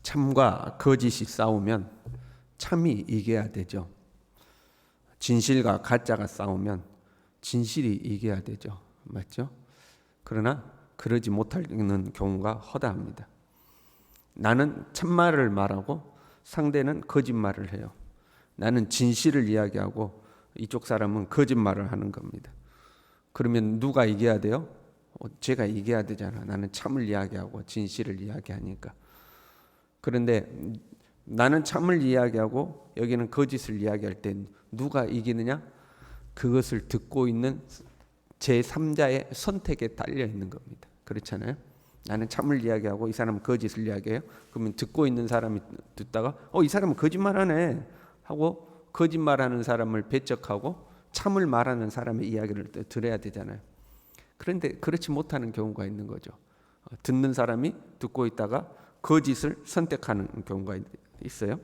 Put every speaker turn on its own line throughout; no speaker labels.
참과 거짓이 싸우면 참이 이겨야 되죠. 진실과 가짜가 싸우면 진실이 이겨야 되죠. 맞죠? 그러나 그러지 못하는 경우가 허다합니다. 나는 참말을 말하고 상대는 거짓말을 해요. 나는 진실을 이야기하고 이쪽 사람은 거짓말을 하는 겁니다. 그러면 누가 이겨야 돼요? 제가 이겨야 되잖아. 나는 참을 이야기하고 진실을 이야기하니까. 그런데 나는 참을 이야기하고 여기는 거짓을 이야기할 때 누가 이기느냐? 그것을 듣고 있는 제3자의 선택에 달려 있는 겁니다. 그렇잖아요. 나는 참을 이야기하고 이 사람은 거짓을 이야기해요. 그러면 듣고 있는 사람이 듣다가 이 사람은 거짓말하네 하고 거짓말하는 사람을 배척하고 참을 말하는 사람의 이야기를 들어야 되잖아요. 그런데 그렇지 못하는 경우가 있는 거죠. 듣는 사람이 듣고 있다가 거짓을 선택하는 경우가 있어요.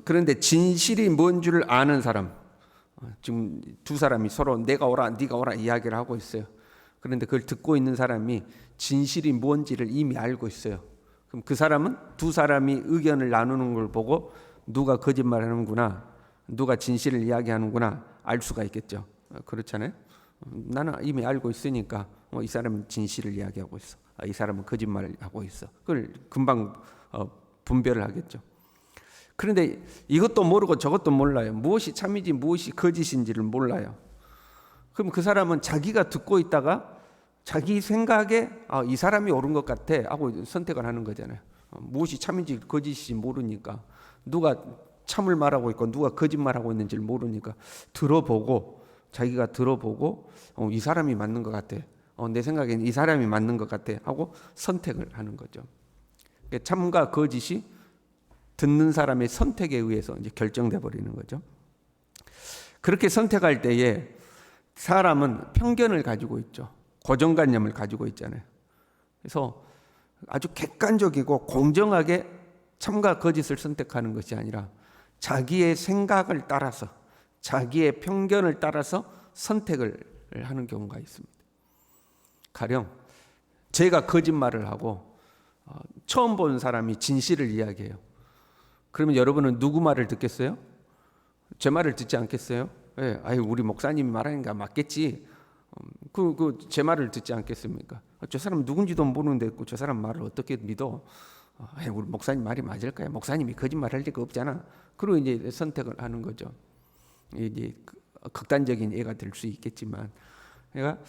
그런데 진실이 뭔 줄 아는 사람, 지금 두 사람이 서로 내가 오라 네가 오라 이야기를 하고 있어요. 그런데 그걸 듣고 있는 사람이 진실이 뭔지를 이미 알고 있어요. 그럼 그 사람은 두 사람이 의견을 나누는 걸 보고 누가 거짓말하는구나, 누가 진실을 이야기하는구나 알 수가 있겠죠. 그렇잖아요. 나는 이미 알고 있으니까 이 사람은 진실을 이야기하고 있어, 이 사람은 거짓말을 하고 있어. 그걸 금방 분별을 하겠죠. 그런데 이것도 모르고 저것도 몰라요. 무엇이 참이지 무엇이 거짓인지를 몰라요. 그럼 그 사람은 자기가 듣고 있다가 자기 생각에 이 사람이 옳은 것 같아 하고 선택을 하는 거잖아요. 무엇이 참인지 거짓인지 모르니까, 누가 참을 말하고 있고 누가 거짓말하고 있는지를 모르니까 들어보고, 자기가 들어보고 이 사람이 맞는 것 같아, 내 생각에는 이 사람이 맞는 것 같아 하고 선택을 하는 거죠. 참과 거짓이 듣는 사람의 선택에 의해서 이제 결정돼 버리는 거죠. 그렇게 선택할 때에 사람은 편견을 가지고 있죠. 고정관념을 가지고 있잖아요. 그래서 아주 객관적이고 공정하게 참과 거짓을 선택하는 것이 아니라 자기의 생각을 따라서, 자기의 편견을 따라서 선택을 하는 경우가 있습니다. 가령 제가 거짓말을 하고 처음 본 사람이 진실을 이야기해요. 그러면 여러분은 누구 말을 듣겠어요? 제 말을 듣지 않겠어요? 예, 우리 목사님이 말하니까 맞겠지. 제 말을 듣지 않겠습니까? 저 사람 누군지도 모르는데 저 사람 말을 어떻게 믿어? 우리 목사님 말이 맞을까요? 목사님이 거짓말할 리가 없잖아. 그리고 이제 선택을 하는 거죠. 이제 극단적인 예가 될 수 있겠지만, 그러니까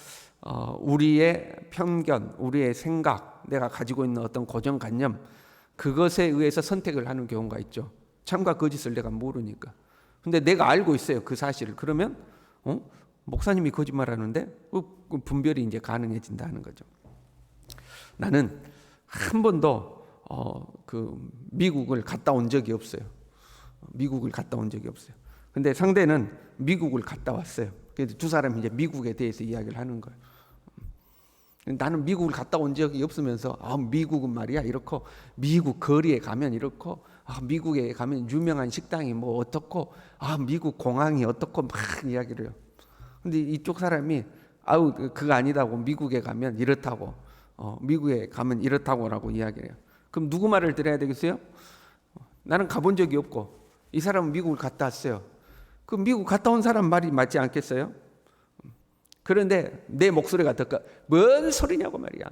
우리의 편견, 우리의 생각, 내가 가지고 있는 어떤 고정관념, 그것에 의해서 선택을 하는 경우가 있죠. 참과 거짓을 내가 모르니까. 근데 내가 알고 있어요, 그 사실을. 그러면 목사님이 거짓말하는데 분별이 이제 가능해진다는 거죠. 나는 한 번도 미국을 갔다 온 적이 없어요. 미국을 갔다 온 적이 없어요. 근데 상대는 미국을 갔다 왔어요. 그래서 두 사람이 이제 미국에 대해서 이야기를 하는 거예요. 나는 미국을 갔다 온 적이 없으면서 미국은 말이야 이렇고, 미국 거리에 가면 이렇고, 미국에 가면 유명한 식당이 뭐 어떻고, 미국 공항이 어떻고 막 이야기를 해요. 근데 이쪽 사람이 그거 아니다고, 미국에 가면 이렇다고, 미국에 가면 이렇다고라고 이야기를 해요. 그럼 누구 말을 들어야 되겠어요? 나는 가본 적이 없고 이 사람은 미국을 갔다 왔어요. 그럼 미국 갔다 온 사람 말이 맞지 않겠어요? 그런데 내 목소리가 뭔 소리냐고 말이야.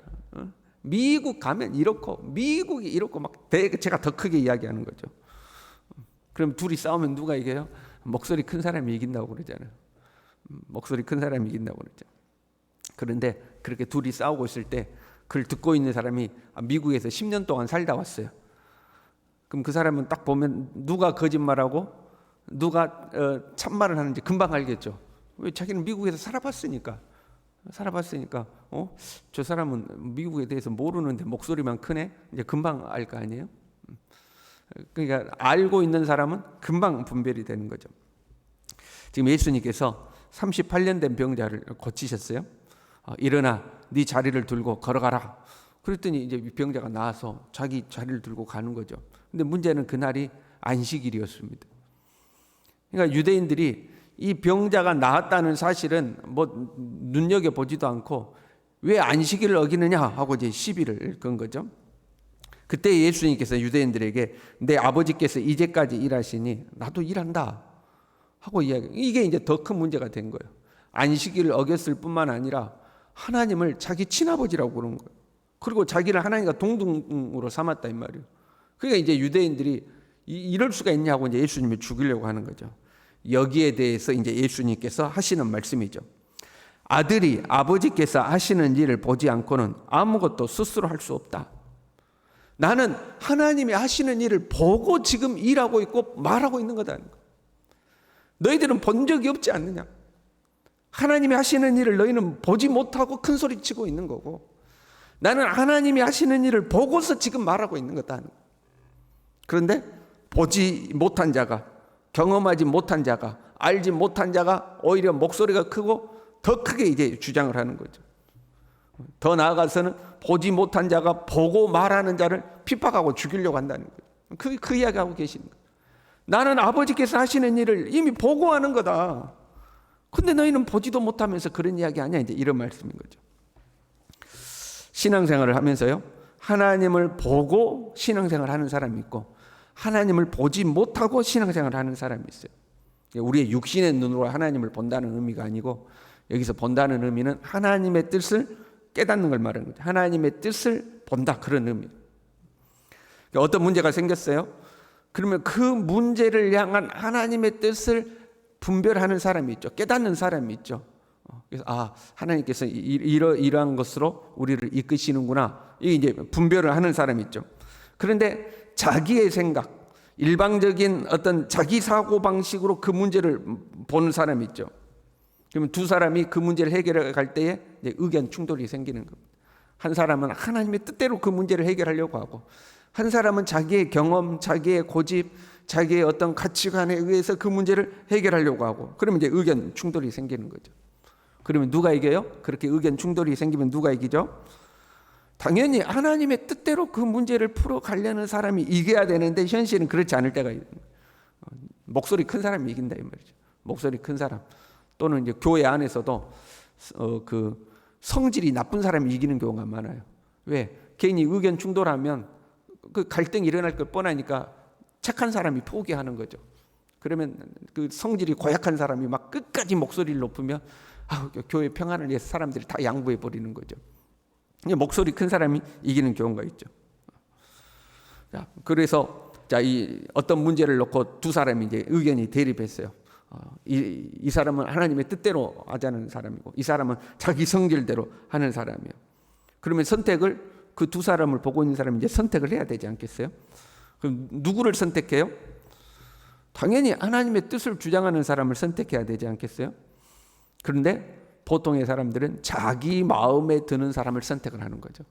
미국 가면 이렇고 미국이 이렇고 막 제가 더 크게 이야기하는 거죠. 그럼 둘이 싸우면 누가 이겨요? 목소리 큰 사람이 이긴다고 그러잖아요. 목소리 큰 사람이 이긴다고 그러죠. 그런데 그렇게 둘이 싸우고 있을 때 그걸 듣고 있는 사람이 미국에서 10년 동안 살다 왔어요. 그럼 그 사람은 딱 보면 누가 거짓말하고 누가 참말을 하는지 금방 알겠죠. 왜? 자기는 미국에서 살아봤으니까. 저 사람은 미국에 대해서 모르는데 목소리만 크네. 이제 금방 알 거 아니에요. 그러니까 알고 있는 사람은 금방 분별이 되는 거죠. 지금 예수님께서 38년 된 병자를 고치셨어요. 일어나 네 자리를 들고 걸어가라. 그랬더니 이제 병자가 나와서 자기 자리를 들고 가는 거죠. 근데 문제는 그날이 안식일이었습니다. 그러니까 유대인들이 이 병자가 나았다는 사실은 뭐 눈여겨보지도 않고 왜 안식일을 어기느냐 하고 이제 시비를 건 거죠. 그때 예수님께서 유대인들에게 내 아버지께서 이제까지 일하시니 나도 일한다 하고 이야기. 이게 이제 더 큰 문제가 된 거예요. 안식일을 어겼을 뿐만 아니라 하나님을 자기 친아버지라고 그런 거예요. 그리고 자기를 하나님과 동등으로 삼았다 이 말이에요. 그러니까 이제 유대인들이 이럴 수가 있냐고 이제 예수님을 죽이려고 하는 거죠. 여기에 대해서 이제 예수님께서 하시는 말씀이죠. 아들이 아버지께서 하시는 일을 보지 않고는 아무것도 스스로 할 수 없다. 나는 하나님이 하시는 일을 보고 지금 일하고 있고 말하고 있는 거다. 너희들은 본 적이 없지 않느냐? 하나님이 하시는 일을 너희는 보지 못하고 큰 소리 치고 있는 거고, 나는 하나님이 하시는 일을 보고서 지금 말하고 있는 거다. 그런데 보지 못한 자가, 경험하지 못한 자가, 알지 못한 자가 오히려 목소리가 크고 더 크게 이제 주장을 하는 거죠. 더 나아가서는 보지 못한 자가 보고 말하는 자를 핍박하고 죽이려고 한다는 거예요. 그 이야기하고 계시는 거예요. 나는 아버지께서 하시는 일을 이미 보고 하는 거다. 근데 너희는 보지도 못하면서 그런 이야기 아니야. 이제 이런 말씀인 거죠. 신앙생활을 하면서요, 하나님을 보고 신앙생활을 하는 사람이 있고 하나님을 보지 못하고 신앙생활을 하는 사람이 있어요. 우리의 육신의 눈으로 하나님을 본다는 의미가 아니고, 여기서 본다는 의미는 하나님의 뜻을 깨닫는 걸 말하는 거죠. 하나님의 뜻을 본다, 그런 의미. 어떤 문제가 생겼어요. 그러면 그 문제를 향한 하나님의 뜻을 분별하는 사람이 있죠. 깨닫는 사람이 있죠. 그래서 하나님께서 이러한 것으로 우리를 이끄시는구나. 이게 이제 분별을 하는 사람이 있죠. 그런데 자기의 생각, 일방적인 어떤 자기 사고 방식으로 그 문제를 보는 사람이 있죠. 그러면 두 사람이 그 문제를 해결해 갈 때에 이제 의견 충돌이 생기는 겁니다. 한 사람은 하나님의 뜻대로 그 문제를 해결하려고 하고, 한 사람은 자기의 경험, 자기의 고집, 자기의 어떤 가치관에 의해서 그 문제를 해결하려고 하고, 그러면 이제 의견 충돌이 생기는 거죠. 그러면 누가 이겨요? 그렇게 의견 충돌이 생기면 누가 이기죠? 당연히 하나님의 뜻대로 그 문제를 풀어가려는 사람이 이겨야 되는데, 현실은 그렇지 않을 때가 있는 거예요. 목소리 큰 사람이 이긴다 이 말이죠. 목소리 큰 사람, 또는 이제 교회 안에서도 그 성질이 나쁜 사람이 이기는 경우가 많아요. 왜? 괜히 의견 충돌하면 그 갈등이 일어날 걸 뻔하니까 착한 사람이 포기하는 거죠. 그러면 그 성질이 고약한 사람이 막 끝까지 목소리를 높으면 교회 평안을 위해서 사람들이 다 양보해 버리는 거죠. 목소리 큰 사람이 이기는 경우가 있죠. 자, 그래서 이 어떤 문제를 놓고 두 사람이 이제 의견이 대립했어요. 이 사람은 하나님의 뜻대로 하자는 사람이고, 이 사람은 자기 성질대로 하는 사람이에요. 그러면 선택을, 그 두 사람을 보고 있는 사람이 이제 선택을 해야 되지 않겠어요? 그럼 누구를 선택해요? 당연히 하나님의 뜻을 주장하는 사람을 선택해야 되지 않겠어요? 그런데 보통의 사람들은 자기 마음에 드는 사람을 선택을 하는 거죠.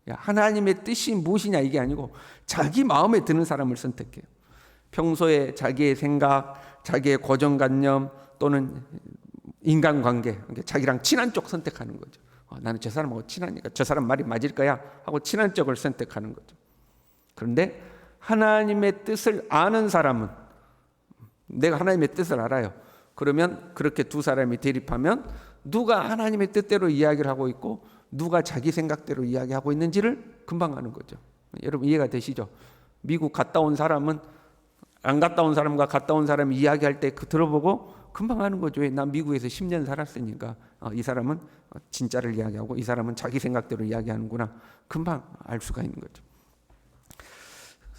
하나님의 뜻이 무엇이냐 이게 아니고 자기 마음에 드는 사람을 선택해요. 평소에 자기의 생각, 자기의 고정관념 또는 인간관계, 자기랑 친한 쪽 선택하는 거죠. 나는 저 사람하고 친하니까 저 사람 말이 맞을 거야 하고 친한 쪽을 선택하는 거죠. 그런데 하나님의 뜻을 아는 사람은, 내가 하나님의 뜻을 알아요. 그러면 그렇게 두 사람이 대립하면 누가 하나님의 뜻대로 이야기를 하고 있고 누가 자기 생각대로 이야기하고 있는지를 금방 아는 거죠. 여러분 이해가 되시죠? 미국 갔다 온 사람은 안 갔다 온 사람과 갔다 온 사람이 이야기할 때 들어보고 금방 아는 거죠. 난 미국에서 10년 살았으니까 이 사람은 진짜를 이야기하고 이 사람은 자기 생각대로 이야기하는구나. 금방 알 수가 있는 거죠.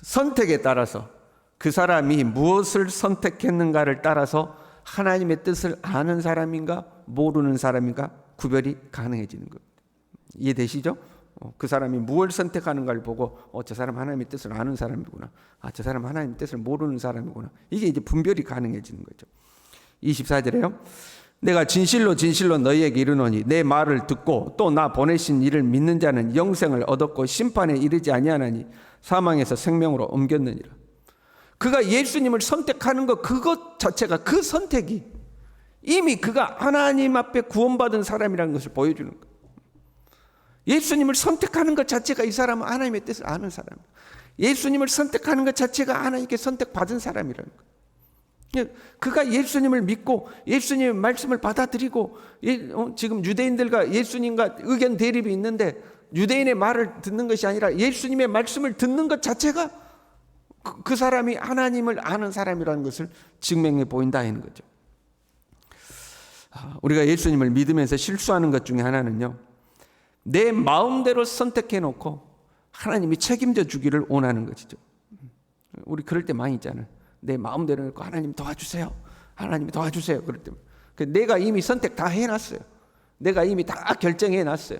선택에 따라서, 그 사람이 무엇을 선택했는가를 따라서 하나님의 뜻을 아는 사람인가 모르는 사람인가 구별이 가능해지는 거예요. 이해되시죠? 그 사람이 무엇을 선택하는가를 보고 저 사람 하나님의 뜻을 아는 사람이구나, 저 사람 하나님의 뜻을 모르는 사람이구나, 이게 이제 분별이 가능해지는 거죠. 24절에요. 내가 진실로 진실로 너희에게 이르노니 내 말을 듣고 또 나 보내신 이를 믿는 자는 영생을 얻었고 심판에 이르지 아니하나니 사망에서 생명으로 옮겼느니라. 그가 예수님을 선택하는 것, 그것 자체가, 그 선택이 이미 그가 하나님 앞에 구원받은 사람이라는 것을 보여주는 거예요. 예수님을 선택하는 것 자체가 이 사람은 하나님의 뜻을 아는 사람이에요. 예수님을 선택하는 것 자체가 하나님께 선택받은 사람이라는 거예요. 그가 예수님을 믿고 예수님의 말씀을 받아들이고, 지금 유대인들과 예수님과 의견 대립이 있는데 유대인의 말을 듣는 것이 아니라 예수님의 말씀을 듣는 것 자체가 그 사람이 하나님을 아는 사람이라는 것을 증명해 보인다 하는 거죠. 우리가 예수님을 믿으면서 실수하는 것 중에 하나는요, 내 마음대로 선택해 놓고 하나님이 책임져 주기를 원하는 것이죠. 우리 그럴 때 많이 있잖아요. 내 마음대로 놓고 하나님 도와주세요. 하나님 도와주세요. 그럴 때 내가 이미 선택 다 해놨어요. 내가 이미 다 결정해 놨어요.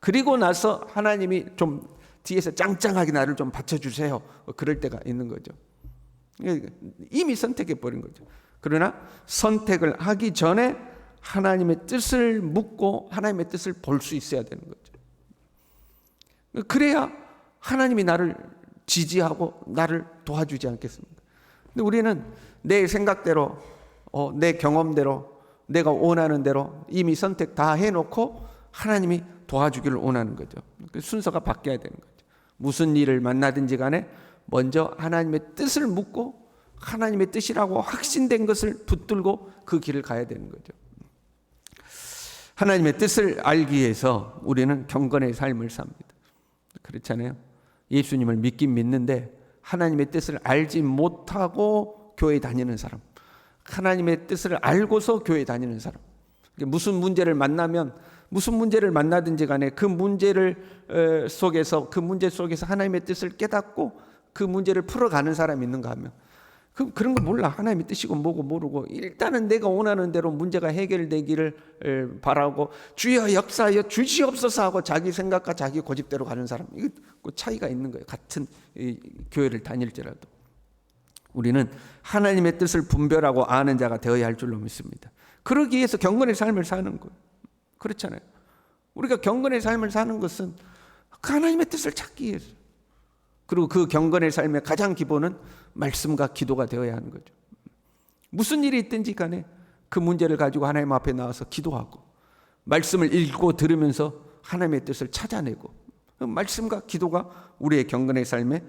그리고 나서 하나님이 좀 뒤에서 짱짱하게 나를 좀 받쳐주세요. 그럴 때가 있는 거죠. 이미 선택해 버린 거죠. 그러나 선택을 하기 전에 하나님의 뜻을 묻고 하나님의 뜻을 볼 수 있어야 되는 거죠. 그래야 하나님이 나를 지지하고 나를 도와주지 않겠습니까? 근데 우리는 내 생각대로, 내 경험대로, 내가 원하는 대로 이미 선택 다 해놓고 하나님이 도와주기를 원하는 거죠. 그 순서가 바뀌어야 되는 거죠. 무슨 일을 만나든지 간에 먼저 하나님의 뜻을 묻고 하나님의 뜻이라고 확신된 것을 붙들고 그 길을 가야 되는 거죠. 하나님의 뜻을 알기 위해서 우리는 경건의 삶을 삽니다. 그렇잖아요. 예수님을 믿긴 믿는데 하나님의 뜻을 알지 못하고 교회 다니는 사람, 하나님의 뜻을 알고서 교회 다니는 사람, 무슨 문제를 만나면 무슨 문제를 만나든지 간에 그 문제를 속에서 그 문제 속에서 하나님의 뜻을 깨닫고 그 문제를 풀어가는 사람이 있는가 하면 그런 거 몰라. 하나님의 뜻이고 뭐고 모르고 일단은 내가 원하는 대로 문제가 해결되기를 바라고 주여 역사하여 주시옵소서 하고 자기 생각과 자기 고집대로 가는 사람, 이거 차이가 있는 거예요. 같은 교회를 다닐지라도 우리는 하나님의 뜻을 분별하고 아는 자가 되어야 할 줄로 믿습니다. 그러기 위해서 경건의 삶을 사는 거예요. 그렇잖아요. 우리가 경건의 삶을 사는 것은 하나님의 뜻을 찾기 위해서. 그리고 그 경건의 삶의 가장 기본은 말씀과 기도가 되어야 하는 거죠. 무슨 일이 있든지 간에 그 문제를 가지고 하나님 앞에 나와서 기도하고 말씀을 읽고 들으면서 하나님의 뜻을 찾아내고, 말씀과 기도가 우리의 경건의 삶의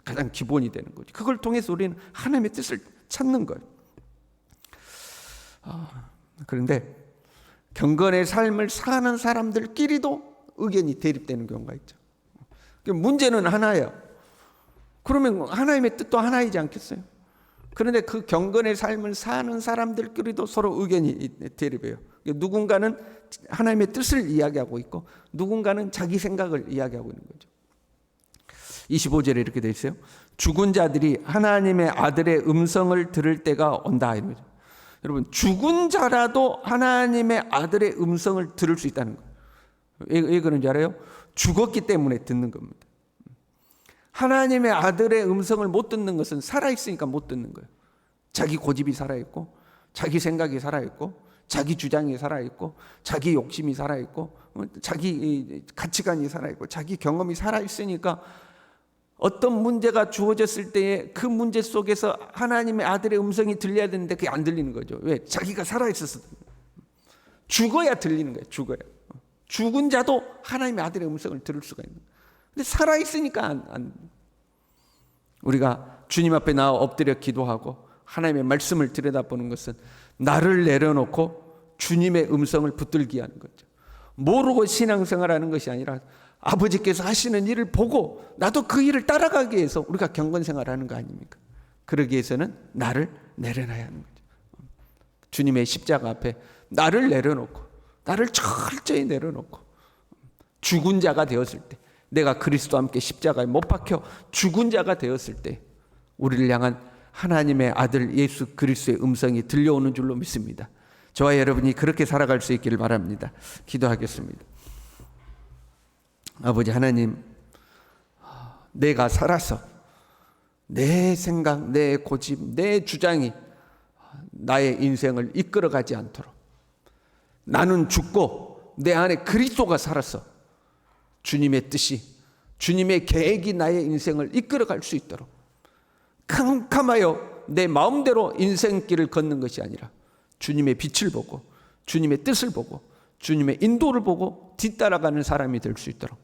가장 기본이 되는 거죠. 그걸 통해서 우리는 하나님의 뜻을 찾는 거예요. 그런데 경건의 삶을 사는 사람들끼리도 의견이 대립되는 경우가 있죠. 문제는 하나예요. 그러면 하나님의 뜻도 하나이지 않겠어요? 그런데 그 경건의 삶을 사는 사람들끼리도 서로 의견이 대립해요. 누군가는 하나님의 뜻을 이야기하고 있고 누군가는 자기 생각을 이야기하고 있는 거죠. 25절에 이렇게 되어 있어요. 죽은 자들이 하나님의 아들의 음성을 들을 때가 온다. 여러분, 죽은 자라도 하나님의 아들의 음성을 들을 수 있다는 거예요. 왜 그런지 알아요? 죽었기 때문에 듣는 겁니다. 하나님의 아들의 음성을 못 듣는 것은 살아있으니까 못 듣는 거예요. 자기 고집이 살아있고 자기 생각이 살아있고 자기 주장이 살아있고 자기 욕심이 살아있고 자기 가치관이 살아있고 자기 경험이 살아있으니까 어떤 문제가 주어졌을 때에 그 문제 속에서 하나님의 아들의 음성이 들려야 되는데 그게 안 들리는 거죠. 왜? 자기가 살아있어서. 죽어야 들리는 거예요. 죽어야. 죽은 자도 하나님의 아들의 음성을 들을 수가 있는 거예요. 근데 살아있으니까 우리가 주님 앞에 나와 엎드려 기도하고 하나님의 말씀을 들여다보는 것은 나를 내려놓고 주님의 음성을 붙들게 하는 거죠. 모르고 신앙생활하는 것이 아니라 아버지께서 하시는 일을 보고 나도 그 일을 따라가기 위해서 우리가 경건생활하는 거 아닙니까? 그러기 위해서는 나를 내려놔야 하는 거죠. 주님의 십자가 앞에 나를 내려놓고 나를 철저히 내려놓고 죽은 자가 되었을 때, 내가 그리스도와 함께 십자가에 못 박혀 죽은 자가 되었을 때 우리를 향한 하나님의 아들 예수 그리스도의 음성이 들려오는 줄로 믿습니다. 저와 여러분이 그렇게 살아갈 수 있기를 바랍니다. 기도하겠습니다. 아버지 하나님, 내가 살아서 내 생각, 내 고집, 내 주장이 나의 인생을 이끌어가지 않도록 나는 죽고 내 안에 그리스도가 살아서 주님의 뜻이, 주님의 계획이 나의 인생을 이끌어갈 수 있도록 캄캄하여 내 마음대로 인생길을 걷는 것이 아니라 주님의 빛을 보고 주님의 뜻을 보고 주님의 인도를 보고 뒤따라가는 사람이 될 수 있도록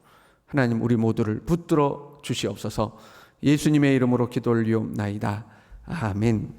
하나님 우리 모두를 붙들어 주시옵소서. 예수님의 이름으로 기도 올리옵나이다. 아멘.